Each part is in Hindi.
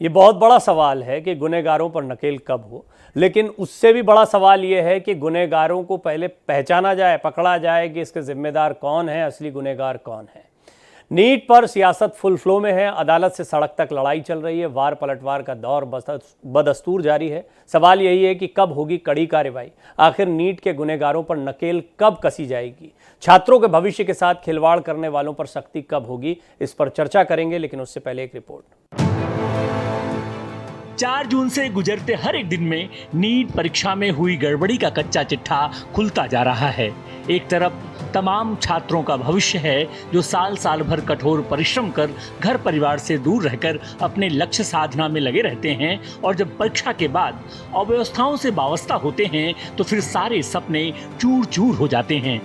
ये बहुत बड़ा सवाल है कि गुनहगारों पर नकेल कब हो, लेकिन उससे भी बड़ा सवाल ये है कि गुनहगारों को पहले पहचाना जाए, पकड़ा जाए कि इसके जिम्मेदार कौन है, असली गुनहगार कौन है। नीट पर सियासत फुल फ्लो में है। अदालत से सड़क तक लड़ाई चल रही है। वार पलटवार का दौर बदस्तूर जारी है। सवाल यही है कि कब होगी कड़ी कार्रवाई। आखिर नीट के गुनहगारों पर नकेल कब कसी जाएगी। छात्रों के भविष्य के साथ खिलवाड़ करने वालों पर सख्ती कब होगी, इस पर चर्चा करेंगे, लेकिन उससे पहले एक रिपोर्ट। 4 जून से गुजरते हर एक दिन में नीट परीक्षा में हुई गड़बड़ी का कच्चा चिट्ठा खुलता जा रहा है। एक तरफ तमाम छात्रों का भविष्य है जो साल साल भर कठोर परिश्रम कर घर परिवार से दूर रहकर अपने लक्ष्य साधना में लगे रहते हैं, और जब परीक्षा के बाद अव्यवस्थाओं से वाबस्ता होते हैं तो फिर सारे सपने चूर चूर हो जाते हैं।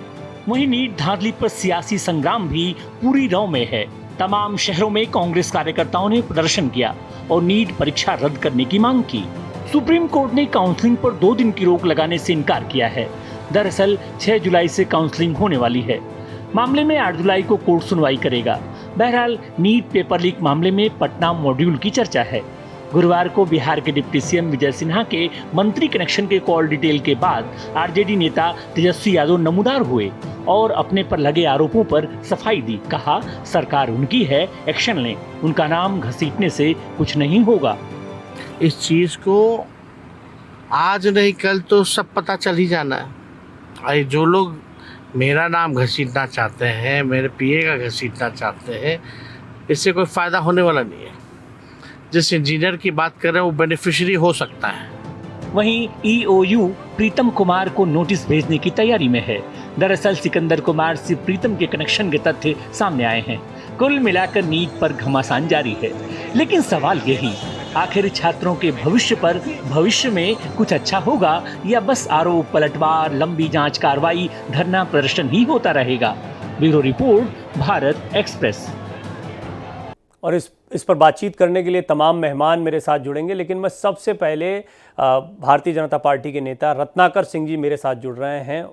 वहीं नीट धांधली पर सियासी संग्राम भी पूरी रौ में है। तमाम शहरों में कांग्रेस कार्यकर्ताओं ने प्रदर्शन किया और नीट परीक्षा रद्द करने की मांग की। सुप्रीम कोर्ट ने काउंसलिंग पर 2 दिन की रोक लगाने से इनकार किया है। दरअसल 6 जुलाई से काउंसलिंग होने वाली है। मामले में 8 जुलाई को कोर्ट सुनवाई करेगा। बहरहाल नीट पेपर लीक मामले में पटना मॉड्यूल की चर्चा है। गुरुवार को बिहार के डिप्टी सीएम विजय सिन्हा के मंत्री कनेक्शन के कॉल डिटेल के बाद आरजेडी नेता तेजस्वी यादव नमूदार हुए और अपने पर लगे आरोपों पर सफाई दी। कहा, सरकार उनकी है, एक्शन लें, उनका नाम घसीटने से कुछ नहीं होगा। इस चीज को आज नहीं कल तो सब पता चल ही जाना है। और जो लोग मेरा नाम घसीटना चाहते हैं, मेरे पीए का घसीटना चाहते हैं, इससे कोई फायदा होने वाला नहीं है। जिस इंजीनियर की बात कर रहे हैं वो बेनिफिशियरी हो सकता है। वहीं ईओयू प्रीतम कुमार को नोटिस भेजने की तैयारी में है। दरअसल सिकंदर कुमार से प्रीतम के कनेक्शन के तथ्य सामने आए हैं। कुल मिलाकर नीट पर घमासान जारी है। लेकिन सवाल यही, आखिर छात्रों के भविष्य में कुछ अच्छा होगा या बस आरोप पलटवार, लंबी जांच कार्रवाई, धरना प्रदर्शन ही होता रहेगा। Bureau report, Bharat express. और इस पर बातचीत करने के लिए तमाम मेहमान मेरे साथ जुड़ेंगे, लेकिन मैं सबसे पहले भारतीय जनता पार्टी के नेता रत्नाकर सिंह जी मेरे साथ जुड़ रहे हैं।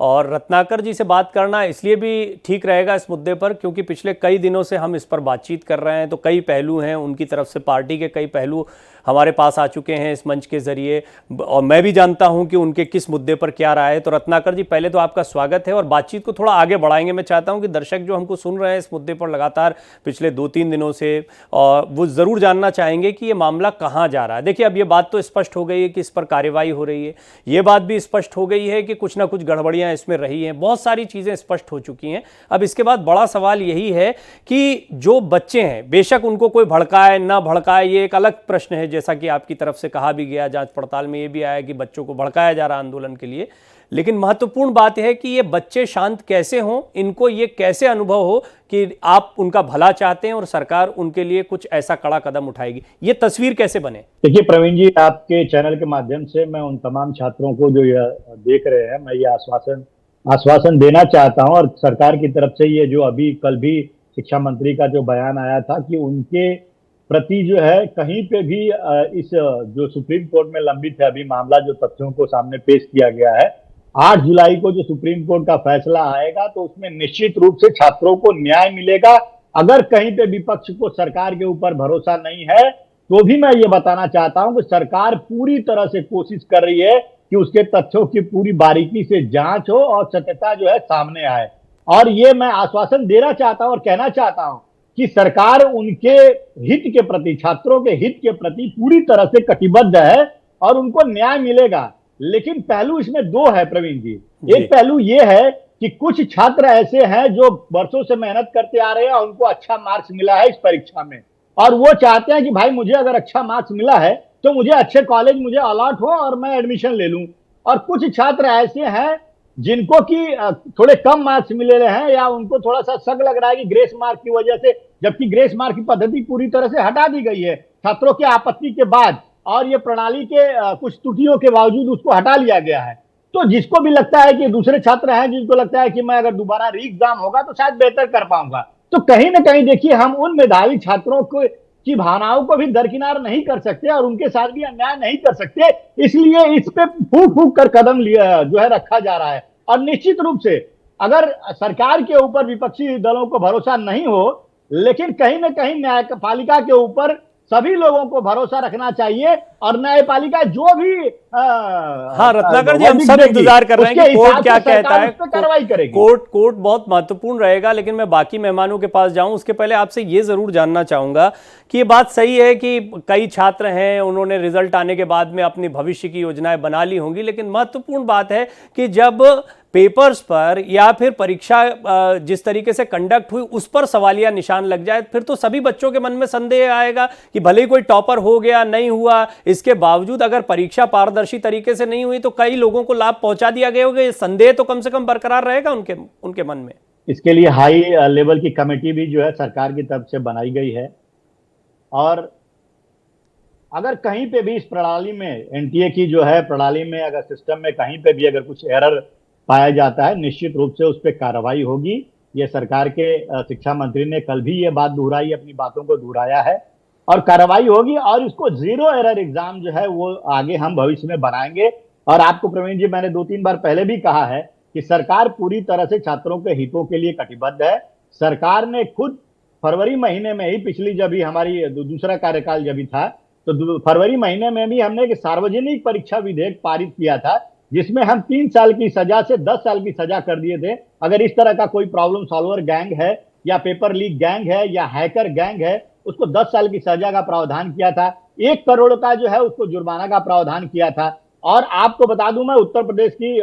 और रत्नाकर जी से बात करना इसलिए भी ठीक रहेगा इस मुद्दे पर क्योंकि पिछले कई दिनों से हम इस पर बातचीत कर रहे हैं, तो कई पहलू हैं उनकी तरफ से, पार्टी के कई पहलू हमारे पास आ चुके हैं इस मंच के ज़रिए, और मैं भी जानता हूं कि उनके किस मुद्दे पर क्या राय है। तो रत्नाकर जी, पहले तो आपका स्वागत है और बातचीत को थोड़ा आगे बढ़ाएंगे। मैं चाहता हूं कि दर्शक जो हमको सुन रहे हैं इस मुद्दे पर लगातार पिछले 2-3 दिनों से, और वो ज़रूर जानना चाहेंगे कि ये मामला कहाँ जा रहा है। देखिए, अब ये बात तो स्पष्ट हो गई है कि इस पर कार्रवाई हो रही है। ये बात भी स्पष्ट हो गई है कि कुछ ना कुछ गड़बड़ियाँ इसमें रही हैं। बहुत सारी चीज़ें स्पष्ट हो चुकी हैं। अब इसके बाद बड़ा सवाल यही है कि जो बच्चे हैं, बेशक उनको कोई भड़काए ना भड़काए, ये एक अलग प्रश्न है। जैसा कि आपकी तरफ से कहा भी गया, जांच पड़ताल में ये भी आया कि बच्चों को भड़काया जा रहा आंदोलन के लिए। लेकिन महत्वपूर्ण बात है कि ये बच्चे शांत कैसे हों, इनको ये कैसे अनुभव हो कि आप उनका भला चाहते हैं और सरकार उनके लिए कुछ ऐसा कड़ा कदम उठाएगी। ये तस्वीर कैसे बने? देखिए प्रवीण जी, आपके चैनल के माध्यम से मैं उन तमाम छात्रों को जो यह देख रहे हैं, मैं ये आश्वासन देना चाहता हूं, और सरकार की तरफ से ये जो अभी कल भी शिक्षा मंत्री का जो बयान आया था कि उनके प्रति जो है कहीं पे भी इस जो सुप्रीम कोर्ट में लंबित है अभी मामला, जो तथ्यों को सामने पेश किया गया है, 8 जुलाई को जो सुप्रीम कोर्ट का फैसला आएगा तो उसमें निश्चित रूप से छात्रों को न्याय मिलेगा। अगर कहीं पे विपक्ष को सरकार के ऊपर भरोसा नहीं है तो भी मैं ये बताना चाहता हूं कि सरकार पूरी तरह से कोशिश कर रही है कि उसके तथ्यों की पूरी बारीकी से जांच हो और सत्यता जो है सामने आए। और ये मैं आश्वासन देना चाहता हूं और कहना चाहता हूं कि सरकार उनके हित के प्रति, छात्रों के हित के प्रति पूरी तरह से कटिबद्ध है और उनको न्याय मिलेगा। लेकिन पहलू इसमें 2 है प्रवीण जी। एक पहलू ये है कि कुछ छात्र ऐसे हैं जो वर्षों से मेहनत करते आ रहे हैं और उनको अच्छा मार्क्स मिला है इस परीक्षा में, और वो चाहते हैं कि भाई मुझे अगर अच्छा मार्क्स मिला है तो मुझे अच्छे कॉलेज मुझे अलॉट हो और मैं एडमिशन ले लूं। और कुछ छात्र ऐसे हैं जिनको कि थोड़े कम मार्क्स मिले रहे हैं या उनको थोड़ा सा शक लग रहा है कि ग्रेस मार्क की वजह से, जबकि ग्रेस मार्क की पद्धति पूरी तरह से हटा दी गई है छात्रों के आपत्ति के बाद, और ये प्रणाली के कुछ त्रुटियों के बावजूद उसको हटा लिया गया है। तो जिसको भी लगता है कि दूसरे छात्र हैं जिनको लगता है कि मैं अगर दोबारा री एग्जाम होगा तो शायद बेहतर कर पाऊंगा, तो कहीं ना कहीं देखिए हम उन मेधावी छात्रों को की भावनाओं को भी दरकिनार नहीं कर सकते और उनके साथ भी अन्याय नहीं कर सकते। इसलिए इस पे फूक फूक कर कदम लिया जो है रखा जा रहा है। और निश्चित रूप से अगर सरकार के ऊपर विपक्षी दलों को भरोसा नहीं हो, लेकिन कहीं ना कहीं न्यायपालिका के ऊपर सभी लोगों को भरोसा रखना चाहिए और न्यायपालिका जो भी हाँ रत्नाकर जी, हम सब इंतजार कर रहे हैं कि कोर्ट क्या कहता है। कार्रवाई करेगी। कोर्ट बहुत महत्वपूर्ण रहेगा, लेकिन मैं बाकी मेहमानों के पास जाऊं उसके पहले आपसे ये जरूर जानना चाहूंगा कि ये बात सही है कि कई छात्र हैं, उन्होंने रिजल्ट आने के बाद में अपनी भविष्य की योजनाएं बना ली होंगी, लेकिन महत्वपूर्ण बात है कि जब पेपर्स पर या फिर परीक्षा जिस तरीके से कंडक्ट हुई उस पर सवालिया निशान लग जाए, फिर तो सभी बच्चों के मन में संदेह आएगा कि भले ही कोई टॉपर हो गया नहीं हुआ, इसके बावजूद अगर परीक्षा पारदर्शी तरीके से नहीं हुई तो कई लोगों को लाभ पहुंचा दिया गया होगा। ये संदेह तो कम से कम बरकरार रहेगा उनके मन में। इसके लिए हाई लेवल की कमेटी भी जो है सरकार की तरफ से बनाई गई है, और अगर कहीं पे भी इस प्रणाली में एनटीए की जो है प्रणाली में अगर सिस्टम में कहीं पे भी अगर कुछ एरर पाया जाता है, निश्चित रूप से उस पर कार्रवाई होगी। ये सरकार के शिक्षा मंत्री ने कल भी ये बात दोहराई, अपनी बातों को दोहराया है, और कार्रवाई होगी और इसको जीरो एरर एग्जाम जो है वो आगे हम भविष्य में बनाएंगे। और आपको प्रवीण जी, मैंने 2-3 बार पहले भी कहा है कि सरकार पूरी तरह से छात्रों के हितों के लिए कटिबद्ध है। सरकार ने खुद फरवरी महीने में ही, पिछली जब भी हमारी दूसरा कार्यकाल जब भी था, तो फरवरी महीने में भी हमने एक सार्वजनिक परीक्षा विधेयक पारित किया था, जिसमें हम 3 साल की सजा से 10 साल की सजा कर दिए थे। अगर इस तरह का कोई प्रॉब्लम सॉल्वर गैंग है या पेपर लीक गैंग है या हैकर गैंग है, उसको 10 साल की सजा का प्रावधान किया था। 1 करोड़ का जो है उसको जुर्माना का प्रावधान किया था। और आपको बता दूं, मैं उत्तर प्रदेश की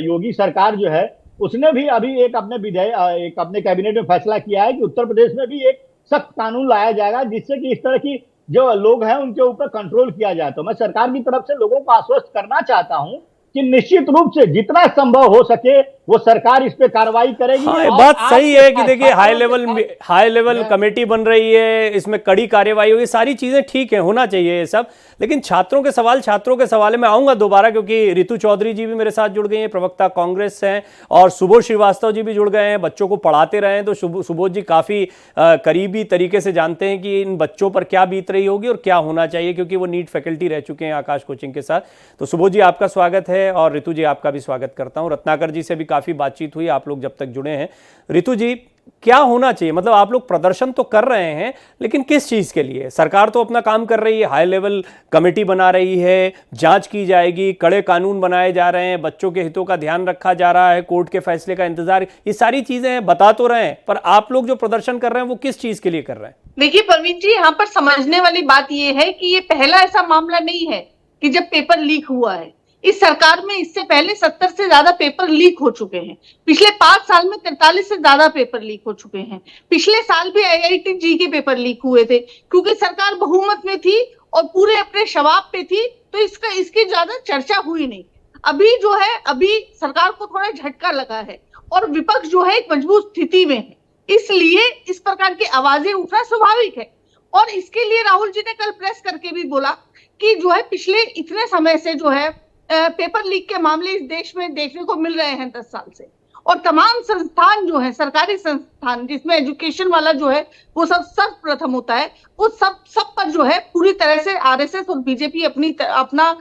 योगी सरकार जो है उसने भी अभी एक अपने कैबिनेट में फैसला किया है कि उत्तर प्रदेश में भी एक सख्त कानून लाया जाएगा, जिससे कि इस तरह की जो लोग हैं उनके ऊपर कंट्रोल किया जाए। तो मैं सरकार की तरफ से लोगों को आश्वस्त करना चाहता हूं कि निश्चित रूप से जितना संभव हो सके वो सरकार इस पे कार्रवाई करेगी। हाँ, बात सही है कि देखिए हाई लेवल कमेटी बन रही है, इसमें कड़ी कार्यवाही होगी, सारी चीजें ठीक है, होना चाहिए ये सब। लेकिन छात्रों के सवाल में आऊंगा दोबारा, क्योंकि रितु चौधरी जी भी मेरे साथ जुड़ गई हैं, प्रवक्ता कांग्रेस हैं, और सुबोध श्रीवास्तव जी भी जुड़ गए हैं, बच्चों को पढ़ाते रहे हैं। तो सुबोध जी काफी करीबी तरीके से जानते हैं कि इन बच्चों पर क्या बीत रही होगी और क्या होना चाहिए, क्योंकि वो नीट फैकल्टी रह चुके हैं आकाश कोचिंग के साथ। तो सुबोध जी, आपका स्वागत है, और रितु जी आपका भी स्वागत करता हूं। रत्नाकर जी से भी काफी बातचीत हुई, आप लोग जब तक जुड़े हैं। रितु जी, क्या होना चाहिए? मतलब आप लोग प्रदर्शन तो कर रहे हैं, लेकिन किस चीज के लिए? सरकार तो अपना काम कर रही है, हाई लेवल कमेटी बना रही है, जांच की जाएगी, कड़े कानून बनाए जा रहे हैं, बच्चों के हितों का ध्यान रखा जा रहा है, कोर्ट के फैसले का इंतजार, ये सारी चीजें बता तो रहे हैं, पर आप लोग जो प्रदर्शन कर रहे हैं वो किस चीज के लिए कर रहे हैं? देखिए परवीन जी, यहाँ पर समझने वाली बात ये है कि ये पहला ऐसा मामला नहीं है कि जब पेपर लीक हुआ है। इस सरकार में इससे पहले 70 से ज्यादा पेपर लीक हो चुके हैं। पिछले 5 साल में 43 से ज्यादा पेपर लीक हो चुके हैं। पिछले साल भी IIT जी के पेपर लीक हुए थे, क्योंकि सरकार बहुमत में थी और पूरे अपने शबाब पे थी, तो इसकी ज्यादा चर्चा हुई नहीं। अभी जो है, अभी सरकार को थोड़ा झटका लगा है और विपक्ष जो है एक मजबूत स्थिति में है, इसलिए इस प्रकार की आवाजें उठना स्वाभाविक है। और इसके लिए राहुल जी ने कल प्रेस करके भी बोला कि जो है पिछले इतने समय से जो है पेपर लीक के मामले इस देश में देखने को मिल रहे हैं 10 साल से, और तमाम संस्थान जो है, सरकारी संस्थान जिसमें एजुकेशन वाला जो है वो सब सर्वप्रथम होता है, वो सब पर जो है पूरी तरह से RSS और बीजेपी अपना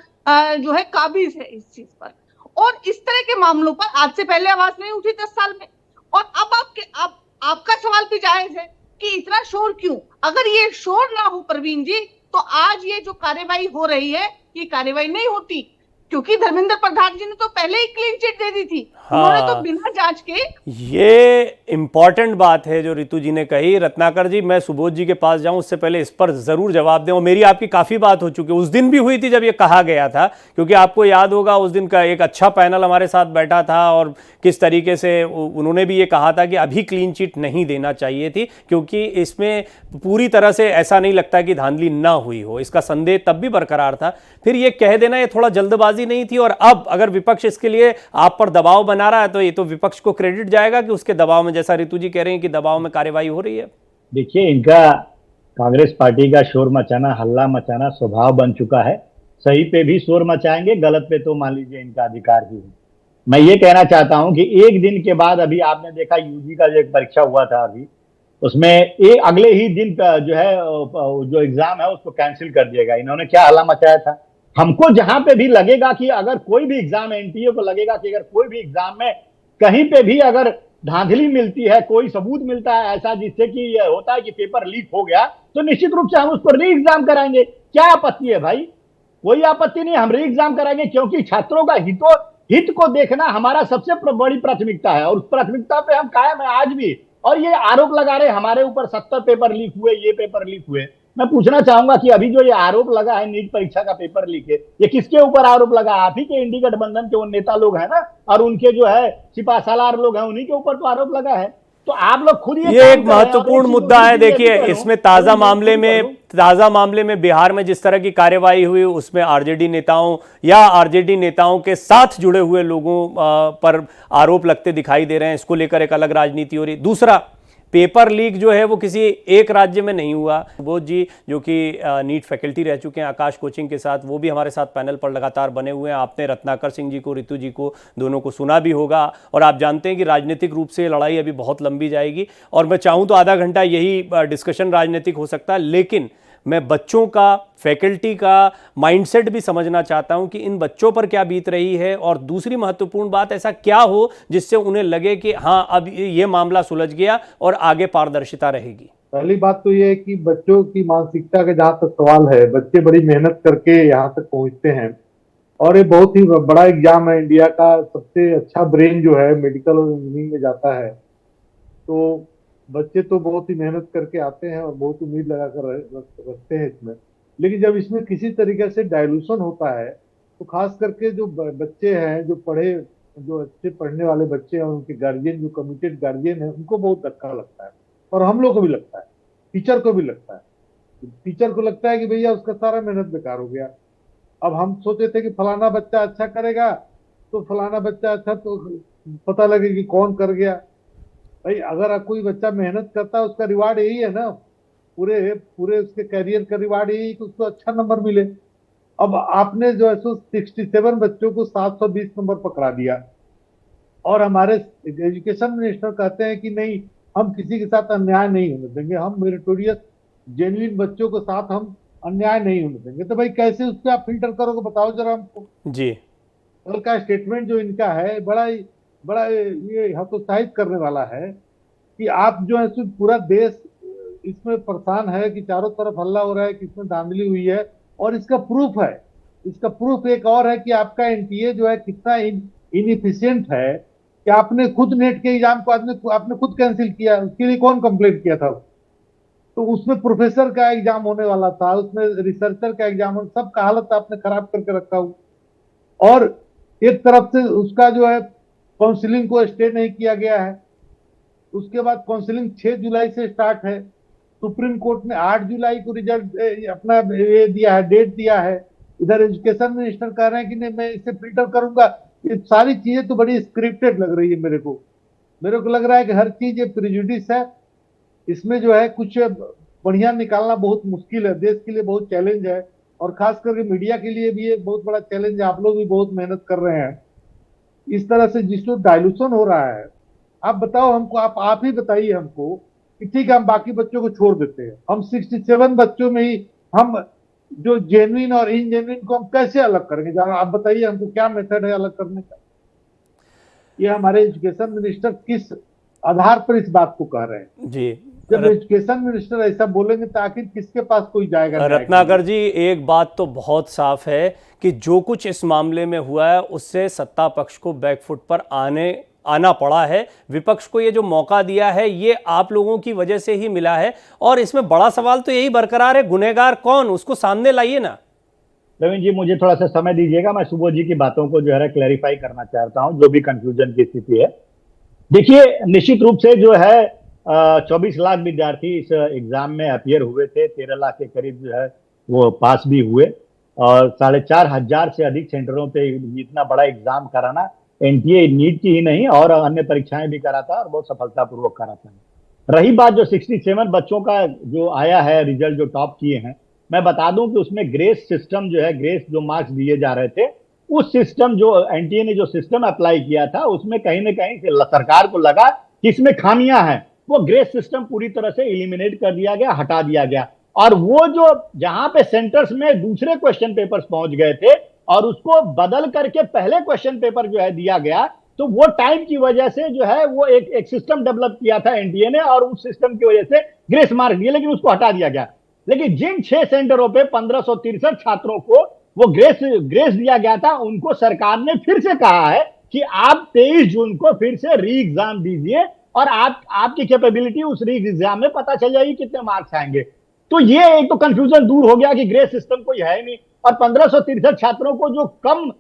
जो है काबिज है इस चीज पर। और इस तरह के मामलों पर आज से पहले आवाज नहीं उठी 10 साल में। और अब आपका सवाल भी जायज है कि इतना शोर क्यों? अगर ये शोर ना हो परवीन जी, तो आज ये जो कार्यवाही हो रही है, ये कार्यवाही नहीं होती, क्योंकि धर्मेंद्र प्रधान जी ने तो पहले ही क्लीन चिट दे दी थी। उन्होंने तो बिना जांच के। ये इंपॉर्टेंट बात है जो रितु जी ने कही। रत्नाकर जी, मैं सुबोध जी के पास जाऊं उससे पहले इस पर जरूर जवाब दें, और मेरी आपकी काफी बात हो चुकी है, उस दिन भी हुई थी जब ये कहा गया था, क्योंकि आपको याद होगा उस दिन का एक अच्छा पैनल हमारे साथ बैठा था, और किस तरीके से उन्होंने भी ये कहा था कि अभी क्लीन चिट नहीं देना चाहिए थी, क्योंकि इसमें पूरी तरह से ऐसा नहीं लगता कि धांधली ना हुई हो, इसका संदेह तब भी बरकरार था। फिर ये कह देना ये थोड़ा जल्दबाजी नहीं थी, और अब अगर विपक्ष इसके लिए आप पर दबाव बना रहा है तो ये तो विपक्ष को क्रेडिट जाएगा कि उसके दबाव में, जैसा रितु जी कह रहे हैं कि दबाव में कार्यवाही हो रही है। देखिए, इनका कांग्रेस पार्टी का शोर मचाना, हल्ला मचाना स्वभाव बन चुका है। सही पे भी शोर मचाएंगे, गलत पे तो मान लीजिए इनका अधिकार ही है। मैं ये कहना चाहता हूं कि एक दिन के बाद, अभी आपने देखा यूजी का जो एक परीक्षा हुआ था अभी, उसमें अगले ही दिन जो है जो एग्जाम है उसको कैंसिल कर दिया गया। इन्होंने क्या हल्ला मचाया था। हमको जहां पे भी लगेगा कि अगर कोई भी एग्जाम, एनटीए को लगेगा कि अगर कोई भी एग्जाम में कहीं पे भी अगर धांधली मिलती है, कोई सबूत मिलता है ऐसा जिससे कि यह होता है कि पेपर लीक हो गया, तो निश्चित रूप से हम उस पर री एग्जाम कराएंगे। क्या आपत्ति है भाई? कोई आपत्ति नहीं, हम री एग्जाम कराएंगे, क्योंकि छात्रों का हित को देखना हमारा सबसे बड़ी प्राथमिकता है और उस प्राथमिकता पे हम कायम है आज भी। और ये आरोप लगा रहे हमारे ऊपर 70 पेपर लीक हुए, ये पेपर लीक हुए, मैं पूछना चाहूंगा कि अभी जो ये आरोप लगा है नीट परीक्षा का पेपर लीक है, ये किसके ऊपर आरोप लगा? आप ही के इंडी गठबंधन के वो नेता लोग हैं ना, और उनके जो है सिपासालार लोग हैं, उन्हीं के ऊपर तो आरोप लगा है। तो आप लोग खुद ये एक महत्वपूर्ण मुद्दा है। देखिए, इसमें ताजा मामले में बिहार में जिस तरह की कार्यवाही हुई, उसमें आरजेडी नेताओं या आरजेडी नेताओं के साथ जुड़े हुए लोगों पर आरोप लगते दिखाई दे रहे हैं। इसको लेकर एक अलग राजनीति हो रही। दूसरा, पेपर लीक जो है वो किसी एक राज्य में नहीं हुआ। सुबोध जी जो कि नीट फैकल्टी रह चुके हैं आकाश कोचिंग के साथ, वो भी हमारे साथ पैनल पर लगातार बने हुए हैं। आपने रत्नाकर सिंह जी को, रितु जी को, दोनों को सुना भी होगा और आप जानते हैं कि राजनीतिक रूप से लड़ाई अभी बहुत लंबी जाएगी और मैं चाहूँ तो आधा घंटा यही डिस्कशन राजनीतिक हो सकता है, लेकिन मैं बच्चों का, फैकल्टी का माइंडसेट भी समझना चाहता हूं कि इन बच्चों पर क्या बीत रही है और दूसरी महत्वपूर्ण बात, ऐसा क्या हो जिससे उन्हें लगे कि हाँ अब ये मामला सुलझ गया और आगे पारदर्शिता रहेगी। पहली बात तो ये है कि बच्चों की मानसिकता का जहाँ तक सवाल है, बच्चे बड़ी मेहनत करके यहाँ तक पहुंचते हैं और ये बहुत ही बड़ा एग्जाम है। इंडिया का सबसे अच्छा ब्रेन जो है मेडिकल और इंजीनियरिंग में जाता है, तो बच्चे तो बहुत ही मेहनत करके आते हैं और बहुत उम्मीद लगाकर रखते हैं इसमें। लेकिन जब इसमें किसी तरीके से डायलूशन होता है तो खास करके जो बच्चे हैं, जो अच्छे पढ़ने वाले बच्चे हैं, उनके गार्जियन, जो कमिटेड गार्जियन है, उनको बहुत धक्का लगता है और हम लोग को भी लगता है, टीचर को भी लगता है। टीचर को लगता है कि भैया उसका सारा मेहनत बेकार हो गया। अब हम सोचे थे कि फलाना बच्चा अच्छा करेगा तो फलाना बच्चा अच्छा, तो पता लगे कि कौन कर गया। भाई अगर कोई बच्चा मेहनत करता है उसका रिवार्ड यही है ना, पूरे उसके करियर का रिवार्ड यही कि उसको अच्छा नंबर मिले। अब आपने जो है सो 67 बच्चों को 720 नंबर पकड़ा दिया और हमारे एजुकेशन मिनिस्टर कहते हैं कि नहीं, हम किसी के साथ अन्याय नहीं होने देंगे, हम मेरिटोरियस जेन्युइन बच्चों के साथ हम अन्याय नहीं होने देंगे। तो भाई कैसे उससे आप फिल्टर करोगे, बताओ जरा हमको जी। कल का स्टेटमेंट जो इनका है बड़ा ये हतोत्साहित करने वाला है कि आप जो है सो पूरा देश इसमें परेशान है कि चारों तरफ हल्ला हो रहा है कि इसमें धांधली हुई है और इसका प्रूफ है। इसका प्रूफ एक और है कि आपका एनटीए जो है कितना इनएफिशिएंट है कि आपने खुद नेट के एग्जाम को आपने खुद कैंसिल किया। उसके लिए कौन कंप्लेंट किया था? तो उसमें प्रोफेसर का एग्जाम होने वाला था, उसमें रिसर्चर का एग्जाम, सबका हालत आपने खराब करके रखा हो। और एक तरफ से उसका जो है काउंसलिंग को स्टे नहीं किया गया है। उसके बाद काउंसलिंग 6 जुलाई से स्टार्ट है। सुप्रीम कोर्ट ने 8 जुलाई को रिजल्ट अपना ये दिया है, डेट दिया है। इधर एजुकेशन मिनिस्टर कह रहे हैं कि नहीं मैं इसे फिल्टर करूंगा। ये सारी चीजें तो बड़ी स्क्रिप्टेड लग रही है मेरे को लग रहा है कि हर चीज ये प्रेजुडिस है। इसमें जो है कुछ बढ़िया निकालना बहुत मुश्किल है, देश के लिए बहुत चैलेंज है और खास करके मीडिया के लिए भी ये बहुत बड़ा चैलेंज है। आप लोग भी बहुत मेहनत कर रहे हैं। इस तरह से जिसको डायलूशन हो रहा है, आप बताओ हमको, आप ही बताइए हमको कि ठीक है हम बाकी बच्चों को छोड़ देते हैं, हम 67 बच्चों में ही हम जो जेन्युइन और इनजेन्युइन को हम कैसे अलग करेंगे? आप बताइए हमको क्या मेथड है अलग करने का? ये हमारे एजुकेशन मिनिस्टर किस आधार पर इस बात को कह रहे हैं जी? जब एजुकेशन मिनिस्टर ऐसा बोलेंगे तो आखिर किसके पास कोई जाएगा? रत्नाकर जी, एक बात तो बहुत साफ है कि जो कुछ इस मामले में हुआ है उससे सत्ता पक्ष को बैकफुट पर आना पड़ा है। विपक्ष को ये जो मौका दिया है ये आप लोगों की वजह से ही मिला है और इसमें बड़ा सवाल तो यही बरकरार है, गुनहगार कौन, उसको सामने लाइए ना। प्रवीण जी मुझे थोड़ा सा समय दीजिएगा, मैं सुबोध जी की बातों को जो है क्लैरिफाई करना चाहता हूं, जो भी कंफ्यूजन की स्थिति है। देखिए, निश्चित रूप से जो है 24 लाख विद्यार्थी इस एग्जाम में अपियर हुए थे, 13 लाख के करीब जो है वो पास भी हुए और 4,500 से अधिक सेंटरों पे इतना बड़ा एग्जाम कराना एनटीए नीट की ही नहीं और अन्य परीक्षाएं भी कराता और बहुत सफलतापूर्वक कराता है। रही बात जो 67 बच्चों का जो आया है रिजल्ट, जो टॉप किए हैं, मैं बता दूं कि उसमें ग्रेस सिस्टम जो है, ग्रेस जो मार्क्स दिए जा रहे थे, उस सिस्टम जो एनटीए ने जो सिस्टम अप्लाई किया था उसमें कहीं ना कहीं सरकार को लगा कि इसमें खामियां हैं। वो ग्रेस सिस्टम पूरी तरह से एलिमिनेट कर दिया गया, हटा दिया गया और वो जो जहां पे सेंटर्स में दूसरे क्वेश्चन पेपर्स पहुंच गए थे और उसको बदल करके पहले क्वेश्चन पेपर जो है दिया गया, तो वो टाइम की वजह से जो है वो एक सिस्टम डेवलप किया था एनटीए ने, और उस सिस्टम की वजह से ग्रेस मार्क दिया, लेकिन उसको हटा दिया गया। लेकिन जिन 6 सेंटरों पे 1563 छात्रों को वो ग्रेस दिया गया था, उनको सरकार ने फिर से कहा है कि आप 23 जून को फिर से री एग्जाम दीजिए, और आपकी कैपेबिलिटी उस री एग्जाम में पता चल जाएगी कितने मार्क्स आएंगे। तो ये एक तो कंफ्यूजन दूर हो गया कि ग्रेस सिस्टम कोई है नहीं, और 1563 छात्रों को जो कम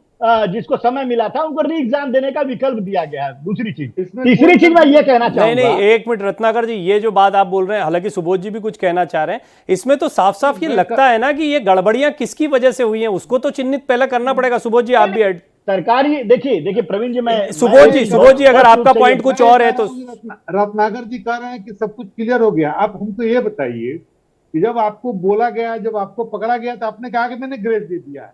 जिसको समय मिला था उनको री एग्जाम देने का विकल्प दिया गया है। दूसरी चीज, तीसरी चीज मैं ये कहना चाहूंगा, नहीं एक मिनट रत्नाकर जी, ये जो बात आप बोल रहे हैं, हालांकि सुबोध जी भी कुछ कहना चाह रहे हैं, इसमें तो साफ साफ ये लगता है ना कि ये गड़बड़ियां किसकी वजह से हुई हैं, उसको तो चिन्हित पहले करना पड़ेगा। सुबोध जी आप भी सरकारी, देखिए प्रवीण जी, मैं सुबोध जी अगर आपका पॉइंट कुछ और है तो। रत्नाकर जी कह रहे हैं कि सब कुछ क्लियर हो गया। आप हमको ये बताइए कि जब आपको बोला गया, जब आपको पकड़ा गया तो आपने कहा कि मैंने ग्रेस दे दिया है।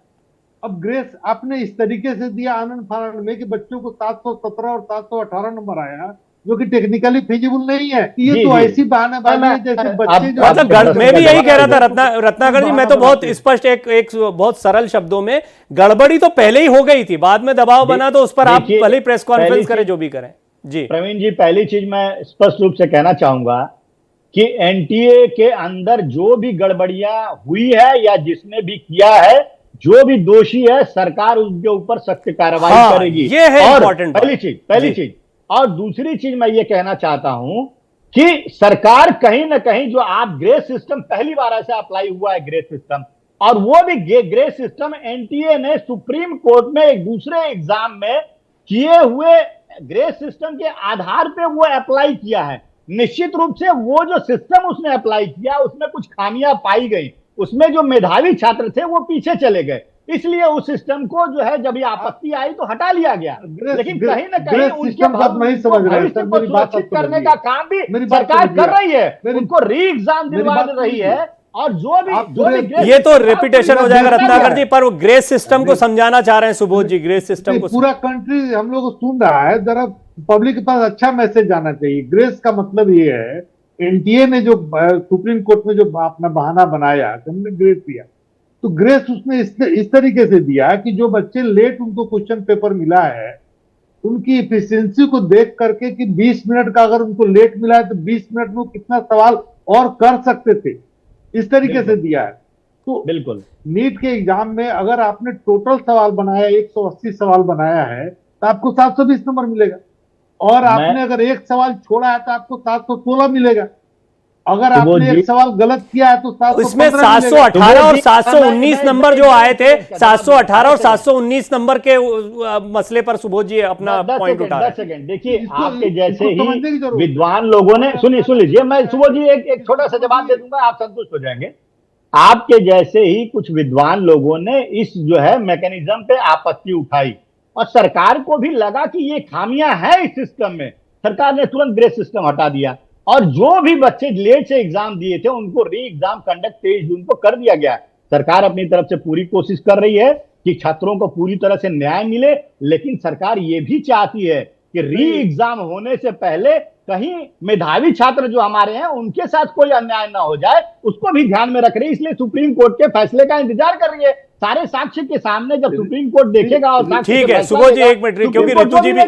अब ग्रेस आपने इस तरीके से दिया आनंद फानंद में कि बच्चों को 717 और 718 नंबर आया, जो कि टेक्निकली फिजिबल नहीं है। ये तो ऐसी बहानाबाजी है जैसे बच्चे जो, मतलब मैं भी यही कह रहा था रत्नाकर जी, मैं तो बहुत स्पष्ट एक बहुत सरल शब्दों में, गड़बड़ी तो पहले ही हो गई थी, बाद में दबाव बना तो उस पर आप भले ही प्रेस कॉन्फ्रेंस करें, जो भी करें। जी प्रवीण जी, पहली चीज मैं स्पष्ट रूप से कहना चाहूंगा कि एनटीए के अंदर जो भी गड़बड़ियां हुई है या जिसने भी किया है, जो भी दोषी है, सरकार उनके ऊपर सख्त कार्रवाई करेगी। ये है और इंपॉर्टेंट पहली चीज। और दूसरी चीज मैं ये कहना चाहता हूं कि सरकार कहीं ना कहीं, जो आप ग्रेस सिस्टम पहली बार ऐसा अप्लाई हुआ है ग्रेस सिस्टम, और वो भी ग्रेस सिस्टम एनटीए ने सुप्रीम कोर्ट में एक दूसरे एग्जाम में किए हुए ग्रेस सिस्टम के आधार पे वो अप्लाई किया है। निश्चित रूप से वो जो सिस्टम उसने अप्लाई किया उसमें कुछ खामियां पाई गई, उसमें जो मेधावी छात्र थे वो पीछे चले गए, इसलिए उस सिस्टम को जो है जब ये आपत्ति आई तो हटा लिया गया। लेकिन कहीं ना कहीं उनके भविष्य को सुरक्षित करने का काम भी सरकार कर रही है, उनको री एग्जाम दिलवा रही है। और जो भी ये तो रेपिटेशन हो जाएगा रत्नाकर जी, पर वो ग्रेस सिस्टम को समझाना चाह रहे हैं सुबोध जी, ग्रेस सिस्टम को। पूरा कंट्री हम लोग सुन रहा है, जरा पब्लिक के पास अच्छा मैसेज जाना चाहिए। ग्रेस का मतलब ये है, एनटीए ने जो सुप्रीम कोर्ट में जो अपना बहाना बनाया कि हमने ग्रेस दिया, तो ग्रेस उसने इस तरीके से दिया कि जो बच्चे लेट उनको क्वेश्चन पेपर मिला है, उनकी इफिशियंसी को देख करके कि 20 मिनट का अगर उनको लेट मिला है तो 20 मिनट में कितना सवाल और कर सकते थे, इस तरीके से दिया है। तो बिल्कुल नीट के एग्जाम में अगर आपने टोटल सवाल बनाया 180 सवाल बनाया है तो आपको 720 नंबर मिलेगा, और आपने अगर एक सवाल छोड़ा है तो आपको 716 मिलेगा। अगर आपने एक सवाल गलत किया है तो 715 इसमें 718 और 719 नंबर जो आए थे, 718 और 719 नंबर के मसले पर सुबोध जी अपना पॉइंट उठा रहे हैं। देखिए, आपके जैसे ही विद्वान लोगों ने, सुन लीजिए, मैं सुबोध जी एक छोटा सा जवाब दे दूंगा, आप संतुष्ट हो जाएंगे। आपके जैसे ही कुछ विद्वान लोगों ने इस जो है मैकेनिज्म पे आपत्ति उठाई, और सरकार को भी लगा कि ये खामियां हैं इस सिस्टम में, सरकार ने तुरंत ग्रेस सिस्टम हटा दिया, और जो भी बच्चे लेट से एग्जाम दिए थे उनको री एग्जाम कंडक्ट 23 जून को कर दिया गया। सरकार अपनी तरफ से पूरी कोशिश कर रही है कि छात्रों को पूरी तरह से न्याय मिले, लेकिन सरकार ये भी चाहती है कि री एग्जाम होने से पहले कहीं मेधावी छात्र जो हमारे हैं उनके साथ कोई अन्याय ना हो जाए, उसको भी ध्यान में रख रही है। इसलिए सुप्रीम कोर्ट के फैसले का इंतजार कर रही है, सारे साक्ष्य के सामने जब सुप्रीम कोर्ट देखेगा। और ठीक है सुबोध जी एक मिनट, क्योंकि ऋतु जी भी,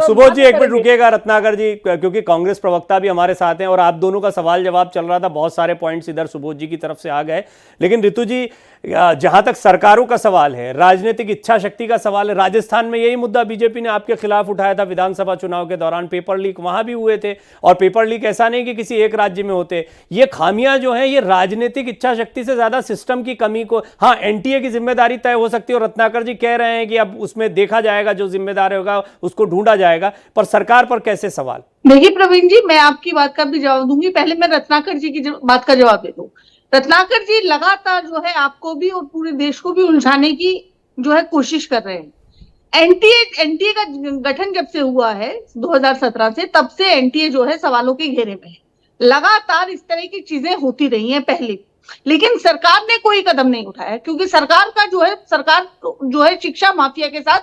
सुबोध जी एक मिनट रुकिएगा रत्नाकर जी, क्योंकि कांग्रेस प्रवक्ता भी हमारे साथ हैं और आप दोनों का सवाल जवाब चल रहा था, बहुत सारे पॉइंट्स इधर सुबोध जी की तरफ से आ गए। लेकिन ऋतु जी, जहां तक सरकारों का सवाल है, राजनीतिक इच्छा शक्ति का सवाल है, राजस्थान में यही मुद्दा बीजेपी ने आपके खिलाफ उठाया था विधानसभा चुनाव के दौरान, पेपर लीक वहां भी हुए थे, और पेपर लीक ऐसा नहीं कि किसी एक राज्य में होते। ये खामियां जो हैं ये राजनीतिक इच्छा शक्ति से ज्यादा सिस्टम की कमी को, हाँ एनटीए की जिम्मेदारी तय हो सकती है, और रत्नाकर जी कह रहे हैं कि अब उसमें देखा जाएगा, जो जिम्मेदार होगा उसको ढूंढा जाएगा, पर सरकार पर कैसे सवाल? देखिए प्रवीण जी, मैं आपकी बात का भी जवाब दूंगी, पहले मैं रत्नाकर जी की बात का जवाब दे दूं। रत्नाकर जी लगातार जो है आपको भी और पूरे देश को भी उलझाने की जो है कोशिश कर रहे हैं। एनटीए का गठन जब से हुआ है 2017 से, तब से एनटीए जो है सवालों के घेरे में है। लगातार इस तरह की चीजें होती रही हैं पहले, लेकिन सरकार ने कोई कदम नहीं उठाया, क्योंकि सरकार जो है शिक्षा माफिया के साथ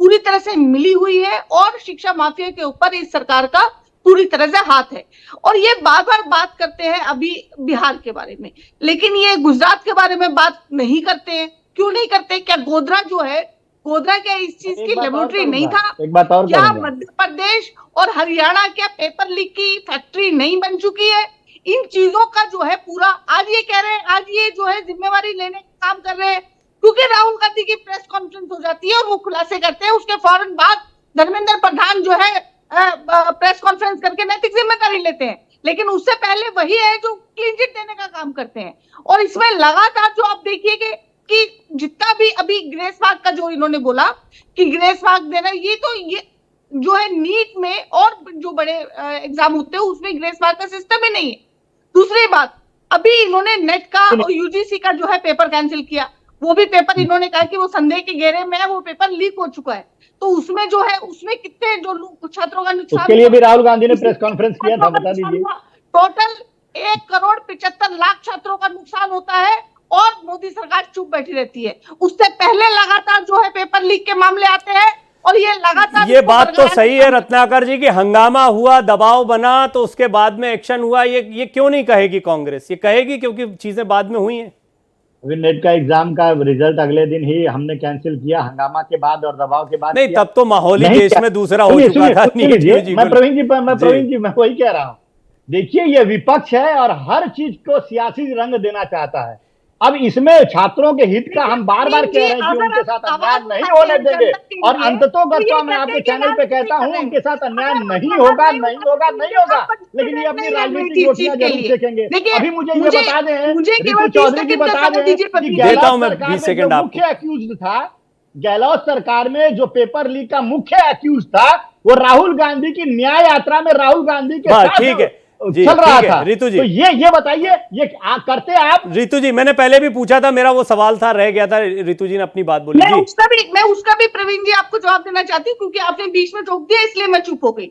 पूरी तरह से मिली हुई है, और शिक्षा माफिया के ऊपर इस सरकार का पूरी तरह से हाथ है। और ये बार बार बात करते हैं अभी बिहार के बारे में, लेकिन ये गुजरात के बारे में बात नहीं करते हैं। क्यों नहीं करते? क्या गोधरा जो है गोधरा क्या इस चीज एक की बात और लेबोरेटरी नहीं करूंगा, था? एक बात और क्या करूंगा। मध्य प्रदेश और हरियाणा क्या पेपर लीक की फैक्ट्री नहीं बन चुकी है? इन चीजों का जो है पूरा आज ये कह रहे हैं, आज ये जो है जिम्मेवारी लेने का काम कर रहे हैं, क्योंकि राहुल गांधी की प्रेस कॉन्फ्रेंस हो जाती है और वो खुलासे करते हैं, उसके फौरन बाद धर्मेंद्र प्रधान जो है प्रेस कॉन्फ्रेंस करके नैतिक जिम्मेदारी लेते हैं। लेकिन उससे पहले वही है जो क्लीन चिट देने का काम करते हैं। और इसमें लगातार जो आप देखिए कि जितना भी अभी ग्रेस मार्क का जो इन्होंने बोला कि ग्रेस मार्क देना, ये जो है नीट में और जो बड़े एग्जाम होते हैं उसमें ग्रेस मार्क का सिस्टम ही नहीं है। दूसरी बात, अभी इन्होंने नेट का और यूजीसी का जो है पेपर कैंसिल किया, वो भी पेपर इन्होंने कहा कि वो संदेह के घेरे में है, वो पेपर लीक हो चुका है। तो उसमें जो है उसमें कितने जो छात्रों का नुकसान, उसके लिए भी राहुल गांधी ने प्रेस कॉन्फ्रेंस किया था, बता दीजिए। टोटल 1,75,00,000 छात्रों का नुकसान होता है और मोदी सरकार चुप बैठी रहती है। उससे पहले लगातार जो है पेपर लीक के मामले आते हैं और ये लगातार, ये बात तो सही है रत्नाकर जी कि हंगामा हुआ, दबाव बना, तो उसके बाद में एक्शन हुआ। ये क्यों नहीं कहेगी कांग्रेस? ये कहेगी क्योंकि चीजें बाद में हुई हैं। अभी नेट का एग्जाम का रिजल्ट अगले दिन ही हमने कैंसिल किया, हंगामा के बाद और दबाव के बाद नहीं, किया। तब तो माहौल ही नहीं देश क्या- में दूसरा हो सुनिए, चुका सुनिए, था। सुनिए लीजिए, जी, मैं बोलिए। प्रवीण जी मैं वही कह रहा हूँ। देखिए, ये विपक्ष है और हर चीज को सियासी रंग देना चाहता है। अब इसमें छात्रों के हित का हम बार बार कह रहे हैं कि उनके साथ अन्याय नहीं होने देंगे, और अंततोगत्वा मैं आपके चैनल पे कहता हूं उनके साथ अन्याय नहीं होगा, नहीं होगा, नहीं होगा, लेकिन ये अपनी राजनीतिक रोटियां जरूर सेकेंगे। अभी मुझे ये बता दें, रितु चौधरी जी बता दें कि देता हूं मैं गहलोत 20 सरकार में सेकंड जो आपको। मुख्य एक्यूज था, गहलोत सरकार में जो पेपर लीक का मुख्य एक्यूज था, वो राहुल गांधी की न्याय यात्रा में राहुल गांधी के बस साथ ठीक है जी, चल रहा ठीक है था। रितु जी। तो ये बताइए, ये करते आप? रितु जी, मैंने पहले भी पूछा था, मेरा वो सवाल था, रह गया था। रितु जी ने अपनी बात बोली। मैं जी, उसका भी प्रवीण जी आपको जवाब देना चाहती हूँ, क्योंकि आपने बीच में टोक दिया इसलिए मैं चुप हो गई।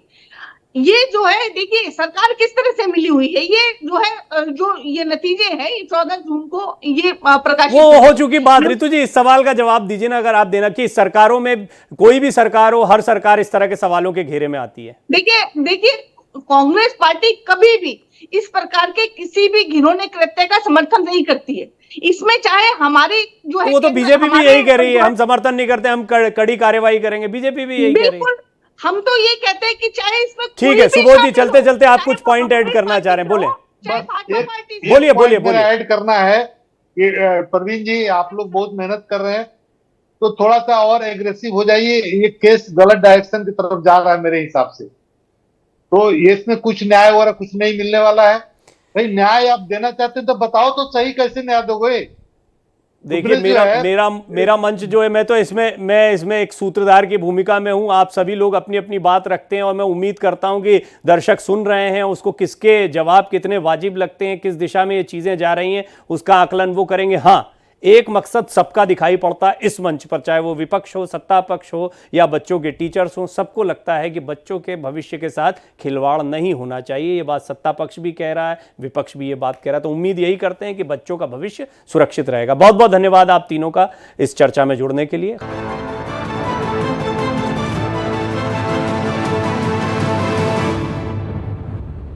ये जो है, देखिए सरकार किस तरह से मिली हुई है, ये जो है जो ये नतीजे हैं, ये 14 जून को ये प्रकाशित वो हो चुकी बात। रितु जी, इस सवाल का जवाब दीजिए ना, अगर आप देना, कि सरकारों में कोई भी सरकार हो, हर सरकार इस तरह के सवालों के घेरे में आती है। देखिए कांग्रेस पार्टी कभी भी इस प्रकार के किसी भी घिनौने कृत्य का समर्थन नहीं करती है। इसमें चाहे हमारी जो है, वो तो बीजेपी भी यही कह रही है, हम समर्थन नहीं करते, हम कड़ी कार्रवाई करेंगे। बीजेपी भी यही कह रही है। हम तो ये कहते हैं कि चाहे इसमें ठीक है सुबोध जी, चलते चलते आप कुछ पॉइंट ऐड करना चाह रहे हैं, बोले। बोलिए, बोलिए, बोलिए। ऐड करना है कि प्रवीण जी, आप लोग बहुत मेहनत कर रहे हैं, तो थोड़ा सा और एग्रेसिव हो जाइए। ये केस गलत डायरेक्शन की तरफ जा रहा है मेरे हिसाब से। तो ये इसमें कुछ न्याय वगैरह कुछ नहीं मिलने वाला है। भाई, न्याय आप देना चाहते हैं तो बताओ तो सही, कैसे न्याय दोगे? देखिए, मेरा मंच जो है, मैं इसमें एक सूत्रधार की भूमिका में हूं। आप सभी लोग अपनी अपनी बात रखते हैं और मैं उम्मीद करता हूं कि दर्शक सुन रहे हैं, उसको किसके जवाब कितने वाजिब लगते हैं, किस दिशा में ये चीजें जा रही हैं, उसका आकलन वो करेंगे। हाँ, एक मकसद सबका दिखाई पड़ता है इस मंच पर, चाहे वो विपक्ष हो, सत्ता पक्ष हो, या बच्चों के टीचर्स हो। सबको लगता है कि बच्चों के भविष्य के साथ खिलवाड़ नहीं होना चाहिए। ये बात सत्ता पक्ष भी कह रहा है, विपक्ष भी ये बात कह रहा है। तो उम्मीद यही करते हैं कि बच्चों का भविष्य सुरक्षित रहेगा। बहुत बहुत धन्यवाद आप तीनों का इस चर्चा में जुड़ने के लिए।